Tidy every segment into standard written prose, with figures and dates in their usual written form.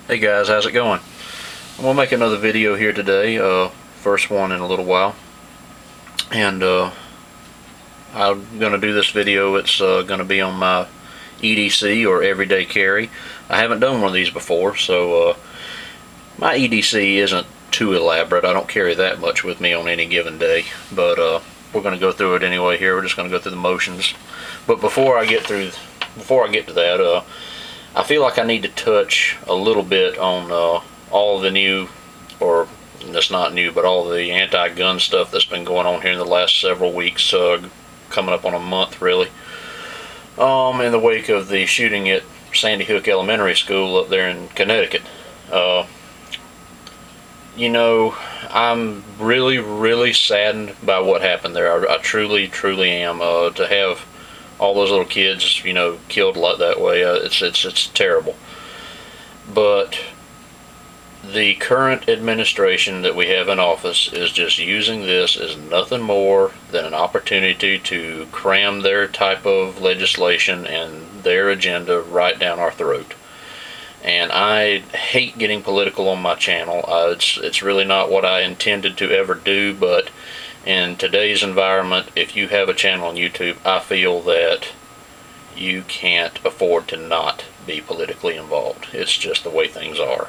Hey guys, how's it going? I'm gonna make another video here today, first one in a little while, and I'm gonna do this video. It's gonna be on my EDC, or everyday carry. I haven't done one of these before, so my EDC isn't too elaborate. I don't carry that much with me on any given day, but we're gonna go through it anyway here. We're just gonna go through the motions. But before I get to that, I feel like I need to touch a little bit on all the new, or it's not new, but all the anti-gun stuff that's been going on here in the last several weeks, coming up on a month really, in the wake of the shooting at Sandy Hook Elementary School up there in Connecticut. You know, I'm really saddened by what happened there. I truly am. To have all those little kids, you know, killed like that way, it's terrible. But the current administration that we have in office is just using this as nothing more than an opportunity to cram their type of legislation and their agenda right down our throat. And I hate getting political on my channel. It's really not what I intended to ever do, but in today's environment, if you have a channel on YouTube, I feel that you can't afford to not be politically involved. It's just the way things are.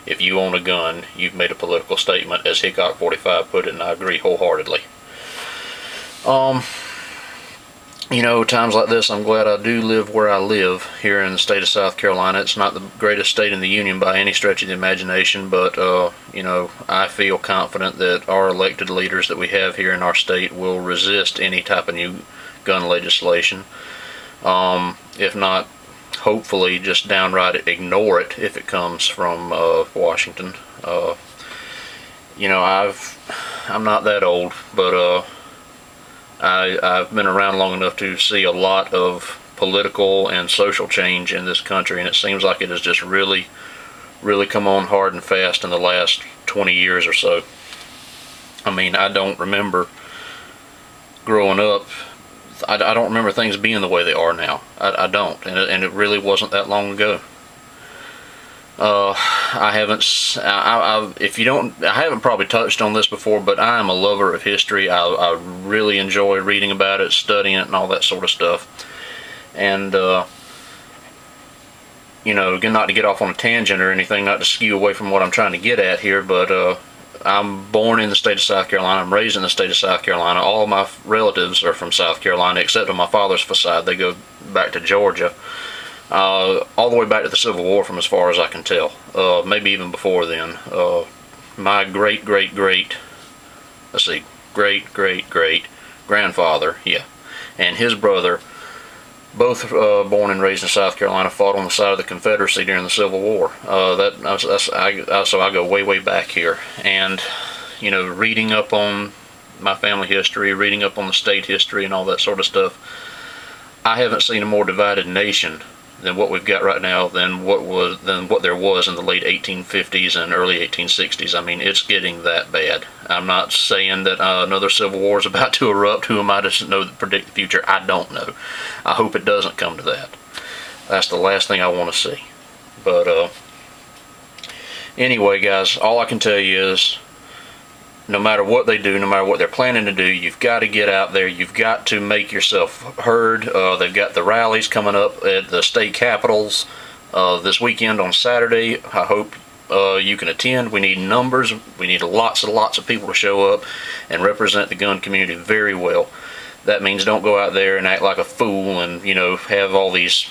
If you own a gun, you've made a political statement, as Hickok 45 put it, and I agree wholeheartedly. You know, times like this, I'm glad I do live where I live here in the state of South Carolina. It's not the greatest state in the union by any stretch of the imagination, but you know, I feel confident that our elected leaders that we have here in our state will resist any type of new gun legislation. If not, hopefully just downright ignore it if it comes from Washington. You know, I'm not that old, but I've been around long enough to see a lot of political and social change in this country, and it seems like it has just really come on hard and fast in the last 20 years or so. I mean, I don't remember growing up, I don't remember things being the way they are now. I don't, and it really wasn't that long ago. I haven't probably touched on this before, but I am a lover of history. I really enjoy reading about it, studying it, and all that sort of stuff. And you know, again, not to get off on a tangent or anything, not to skew away from what I'm trying to get at here, but I'm born in the state of South Carolina. I'm raised in the state of South Carolina. All of my relatives are from South Carolina, except on my father's side. They go back to Georgia. All the way back to the Civil War, from as far as I can tell. Maybe even before then. My great grandfather, and his brother, both born and raised in South Carolina, fought on the side of the Confederacy during the Civil War. So I go way back here. And, you know, reading up on my family history, reading up on the state history and all that sort of stuff, I haven't seen a more divided nation than what we've got right now, than what there was in the late 1850s and early 1860s. I mean, it's getting that bad. I'm not saying that another civil war is about to erupt. Who am I to predict the future? I don't know. I hope it doesn't come to that. That's the last thing I want to see. But anyway, guys, all I can tell you is, no matter what they do, no matter what they're planning to do, you've got to get out there. You've got to make yourself heard. They've got the rallies coming up at the state capitals this weekend on Saturday. I hope you can attend. We need numbers. We need lots and lots of people to show up and represent the gun community very well. That means don't go out there and act like a fool and, you know, have all these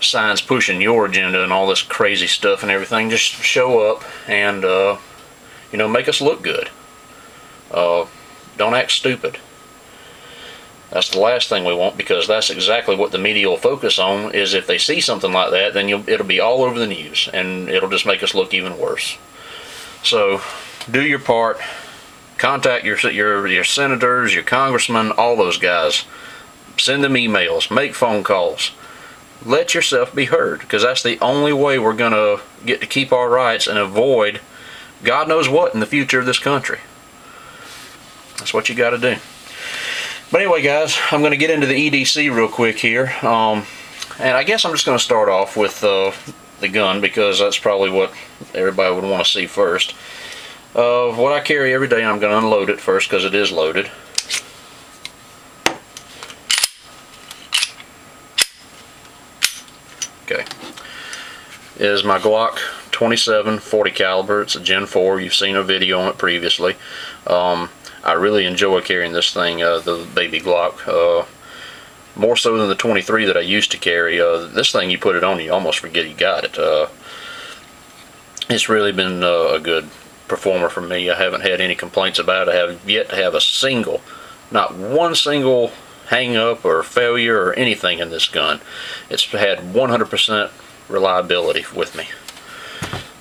signs pushing your agenda and all this crazy stuff and everything. Just show up and, you know, make us look good. Don't act stupid. That's the last thing we want, because that's exactly what the media will focus on. Is if they see something like that, then it'll be all over the news, and it'll just make us look even worse. So, do your part. Contact your senators, your congressmen, all those guys. Send them emails. Make phone calls. Let yourself be heard, because that's the only way we're going to get to keep our rights and avoid God knows what in the future of this country. That's what you got to do. But anyway, guys, I'm going to get into the EDC real quick here. And I guess I'm just going to start off with the gun, because that's probably what everybody would want to see first. What I carry every day, I'm going to unload it first because it is loaded. Okay, is my Glock 27 40 caliber. It's a Gen 4. You've seen a video on it previously. I really enjoy carrying this thing, the baby Glock, more so than the 23 that I used to carry. This thing, you put it on, you almost forget you got it. It's really been a good performer for me. I haven't had any complaints about it. I have yet to have a single, not one single hang up or failure or anything in this gun. It's had 100% reliability with me.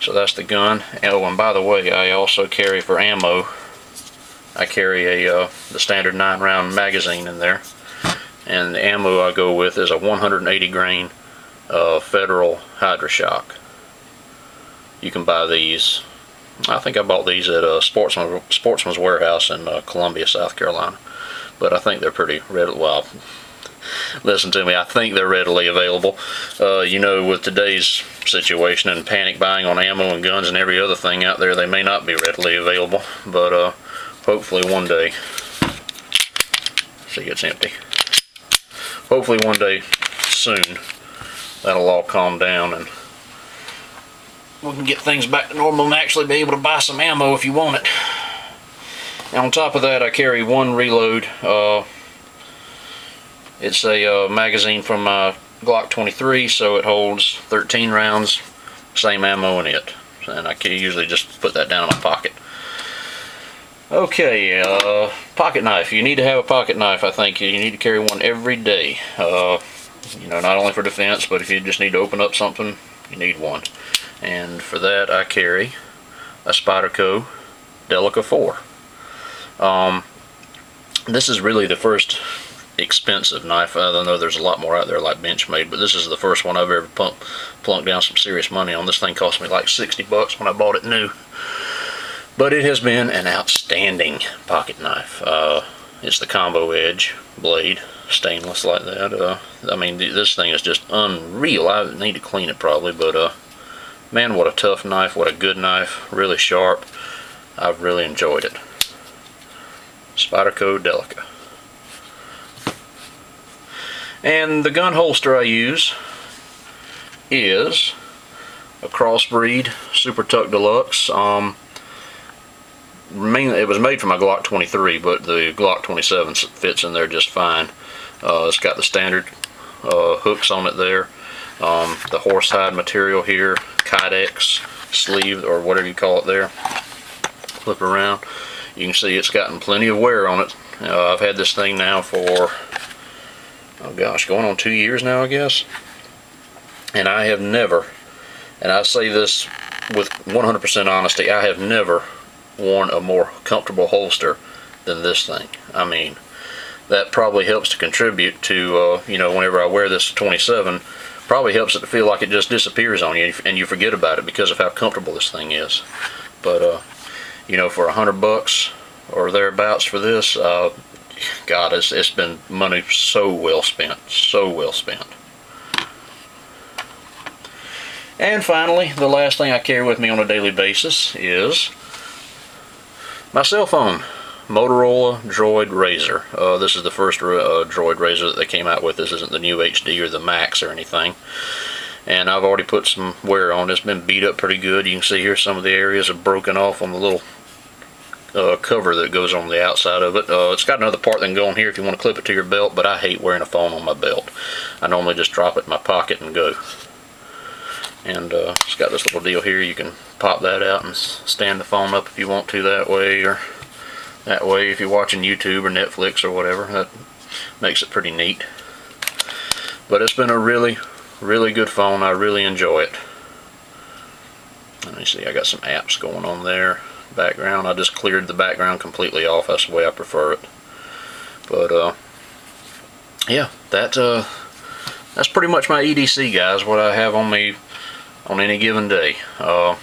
So that's the gun. Oh, and by the way, I also carry for ammo, I carry the standard 9-round magazine in there, and the ammo I go with is a 180 grain Federal Hydra-Shock. You can buy these. I think I bought these at a Sportsman's Warehouse in Columbia, South Carolina. But I think they're pretty readily, well, listen to me, I think they're readily available. You know, with today's situation and panic buying on ammo and guns and every other thing out there, they may not be readily available. But hopefully one day, see, it's empty. Hopefully one day soon, that'll all calm down and we can get things back to normal and actually be able to buy some ammo if you want it. And on top of that, I carry one reload. It's a magazine from my Glock 23, so it holds 13 rounds, same ammo in it. And I can usually just put that down in my pocket. Okay, pocket knife. You need to have a pocket knife, I think. You need to carry one every day. You know, not only for defense, but if you just need to open up something, you need one. And for that, I carry a Spyderco Delica 4. This is really the first expensive knife. I know there's a lot more out there like Benchmade, but this is the first one I've ever plunked down some serious money on. This thing cost me like 60 bucks when I bought it new. But it has been an outstanding pocket knife. It's the combo edge blade, stainless like that. I mean, this thing is just unreal. I need to clean it probably, but man, what a tough knife, what a good knife, really sharp. I've really enjoyed it. Spyderco Delica. And the gun holster I use is a Crossbreed Super Tuck Deluxe. Mainly, it was made for my Glock 23, but the Glock 27 fits in there just fine. It's got the standard hooks on it there. The horsehide material here, Kydex sleeve or whatever you call it there. Flip around. You can see it's gotten plenty of wear on it. I've had this thing now for, oh gosh, going on 2 years now, I guess. And I have never, and I say this with 100% honesty, I have never worn a more comfortable holster than this thing. I mean, that probably helps to contribute to, you know, whenever I wear this 27, probably helps it to feel like it just disappears on you and you forget about it because of how comfortable this thing is. But, you know, for $100 or thereabouts for this, God, it's been money so well spent, so well spent. And finally, the last thing I carry with me on a daily basis is my cell phone, Motorola Droid Razr. This is the first Droid Razr that they came out with. This isn't the new HD or the Max or anything. And I've already put some wear on. It's been beat up pretty good. You can see here some of the areas are broken off on the little cover that goes on the outside of it. It's got another part that can go on here if you want to clip it to your belt, but I hate wearing a phone on my belt. I normally just drop it in my pocket and go. And it's got this little deal here. You can pop that out and stand the phone up if you want to that way, or that way if you're watching YouTube or Netflix or whatever. That makes it pretty neat. But it's been a really, really good phone. I really enjoy it. Let me see, I got some apps going on there. Background, I just cleared the background completely off. That's the way I prefer it. But yeah, that's pretty much my EDC, guys, what I have on me on any given day. I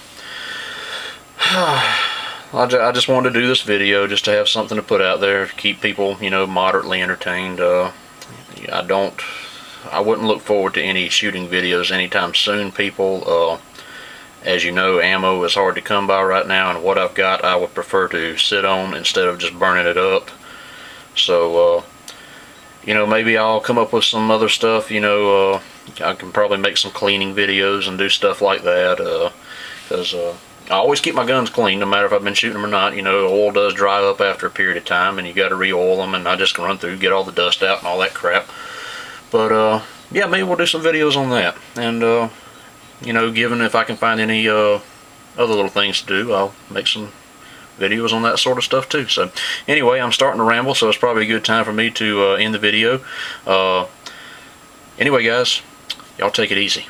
just wanted to do this video just to have something to put out there, keep people, you know, moderately entertained. I don't I wouldn't look forward to any shooting videos anytime soon, people. As you know, ammo is hard to come by right now, and what I've got I would prefer to sit on instead of just burning it up. So you know, maybe I'll come up with some other stuff. You know, I can probably make some cleaning videos and do stuff like that, because I always keep my guns clean no matter if I've been shooting them or not. You know, oil does dry up after a period of time, and you got to re-oil them, and I just can run through, get all the dust out and all that crap. But yeah, maybe we'll do some videos on that, and you know, given if I can find any other little things to do, I'll make some videos on that sort of stuff too. So anyway, I'm starting to ramble, so it's probably a good time for me to end the video. Anyway, guys, y'all take it easy.